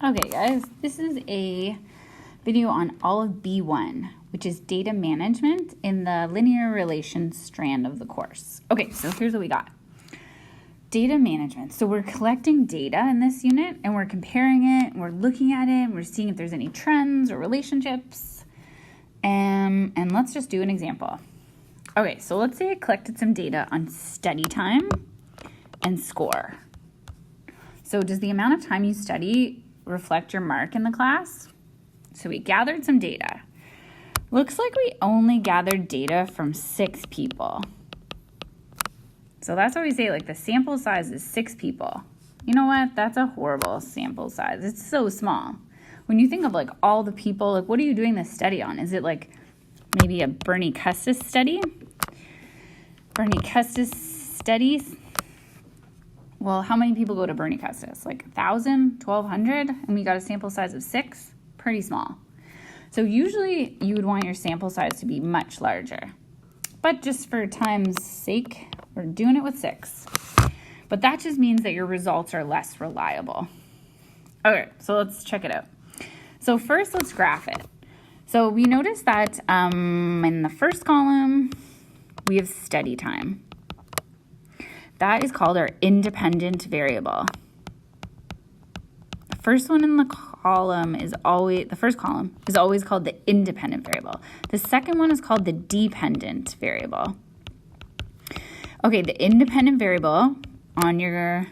Okay, guys, this is a video on all of B1, which is data management in the linear relations strand of the course. Okay, so here's what we got. Data management. So we're collecting data in this unit and we're comparing it, and we're looking at it, and we're seeing if there's any trends or relationships. And let's just do an example. Okay, so let's say I collected some data on study time and score. So does the amount of time you study reflect your mark in the class? So we gathered some data. Looks like we only gathered data from 6 people. So that's what we say, like the sample size is 6 people. You know what? That's a horrible sample size. It's so small. When you think of like all the people, like what are you doing this study on? Is it like maybe a Bernie Custis study? Bernie Custis studies? Well, how many people go to Bernie Custis? Like 1,000, 1,200? And we got a sample size of 6? Pretty small. So usually you would want your sample size to be much larger. But just for time's sake, we're doing it with 6. But that just means that your results are less reliable. Okay, so let's check it out. So first, let's graph it. So we notice that in the first column, we have study time. That is called our independent variable. The first one in the column is always, the first column is always called the independent variable. The second one is called the dependent variable. Okay, the independent variable on your,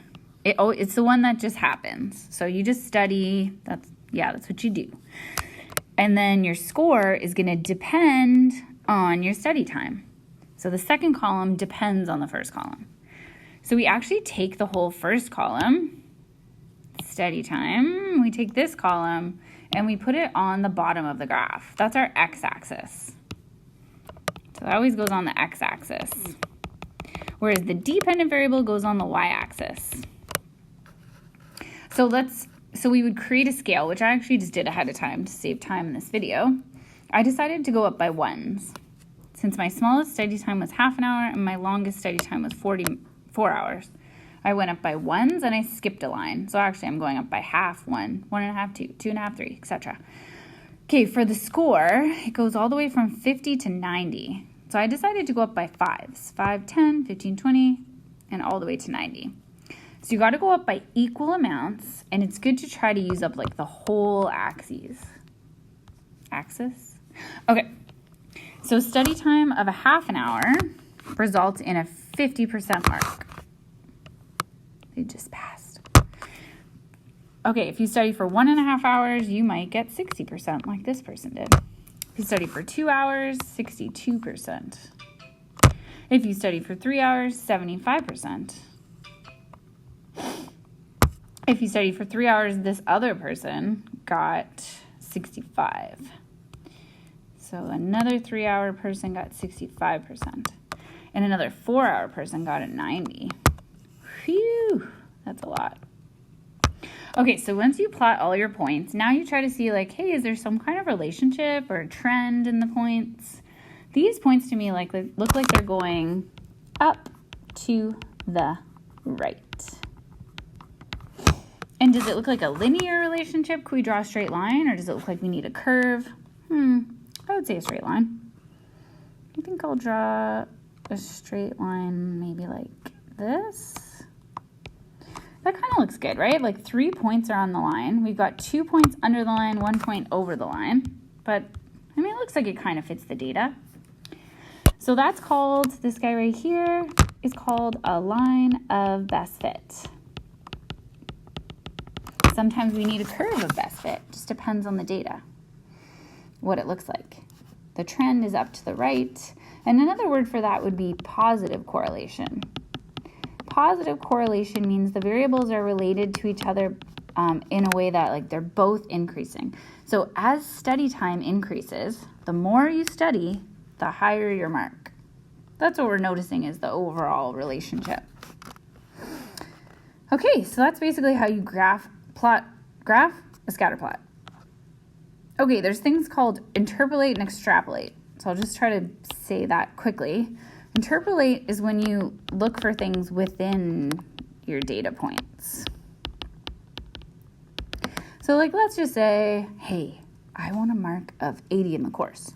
it's the one that just happens. So you just study, that's what you do. And then your score is going to depend on your study time. So the second column depends on the first column. So we actually take the whole first column, study time, we take this column and we put it on the bottom of the graph. That's our x-axis. So that always goes on the x-axis. Whereas the dependent variable goes on the y-axis. So we would create a scale, which I actually just did ahead of time to save time in this video. I decided to go up by ones. Since my smallest study time was half an hour and my longest study time was 4 hours. I went up by ones and I skipped a line. So actually I'm going up by half, 1, 1.5, 2, 2.5, 3, etc. Okay, for the score, it goes all the way from 50 to 90. So I decided to go up by 5s, 5, 10, 15, 20, and all the way to 90. So you got to go up by equal amounts, and it's good to try to use up like the whole axis. Okay, so study time of a half an hour results in a 50% mark. They just passed. Okay, if you study for 1.5 hours, you might get 60% like this person did. If you study for 2 hours, 62%. If you study for 3 hours, 75%. If you study for 3 hours, this other person got 65. So another 3-hour person got 65%. And another 4-hour person got a 90. Phew, that's a lot. Okay, so once you plot all your points, now you try to see like, hey, is there some kind of relationship or trend in the points? These points to me look like they're going up to the right. And does it look like a linear relationship? Could we draw a straight line, or does it look like we need a curve? I would say a straight line. I think I'll draw a straight line maybe like this. That kind of looks good, right? Like 3 points are on the line. We've got 2 points under the line, 1 point over the line. But, I mean, it looks like it kind of fits the data. So that's called, this guy right here is called a line of best fit. Sometimes we need a curve of best fit. Just depends on the data, what it looks like. The trend is up to the right. And another word for that would be positive correlation. Positive correlation means the variables are related to each other in a way that like they're both increasing. So as study time increases, the more you study, the higher your mark. That's what we're noticing is the overall relationship. Okay, so that's basically how you graph a scatter plot. Okay, there's things called interpolate and extrapolate. So I'll just try to say that quickly. Interpolate is when you look for things within your data points. So like, let's just say, hey, I want a mark of 80 in the course.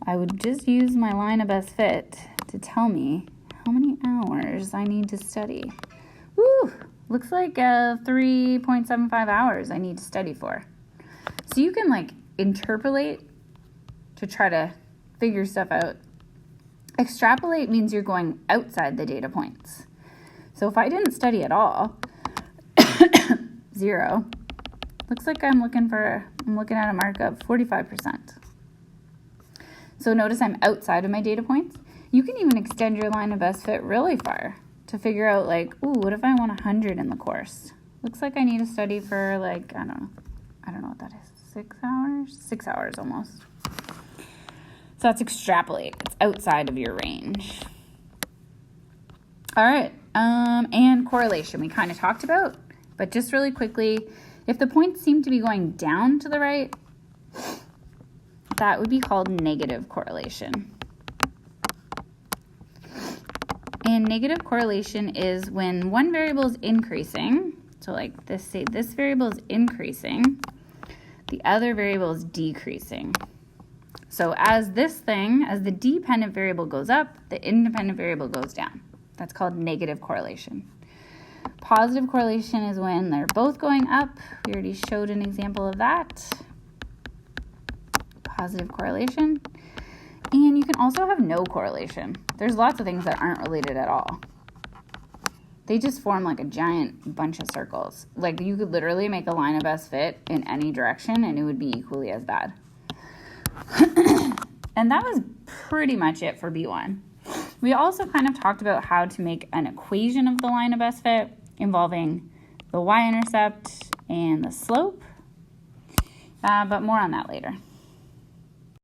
I would just use my line of best fit to tell me how many hours I need to study. Woo! Looks like 3.75 hours I need to study for. So you can like interpolate to try to figure stuff out. Extrapolate means you're going outside the data points. So if I didn't study at all, 0, looks like I'm looking at a mark of 45%. So notice I'm outside of my data points. You can even extend your line of best fit really far to figure out like, ooh, what if I want 100 in the course? Looks like I need to study for like, I don't know what that is, 6 hours? 6 hours almost. So that's extrapolate. It's outside of your range. All right, and correlation we kind of talked about, but just really quickly, if the points seem to be going down to the right, that would be called negative correlation. And negative correlation is when one variable is increasing, so like this, say this variable is increasing, the other variable is decreasing. So as the dependent variable goes up, the independent variable goes down. That's called negative correlation. Positive correlation is when they're both going up. We already showed an example of that. Positive correlation. And you can also have no correlation. There's lots of things that aren't related at all. They just form like a giant bunch of circles. Like you could literally make a line of best fit in any direction and it would be equally as bad. And that was pretty much it for B1. We also kind of talked about how to make an equation of the line of best fit involving the y-intercept and the slope, but more on that later.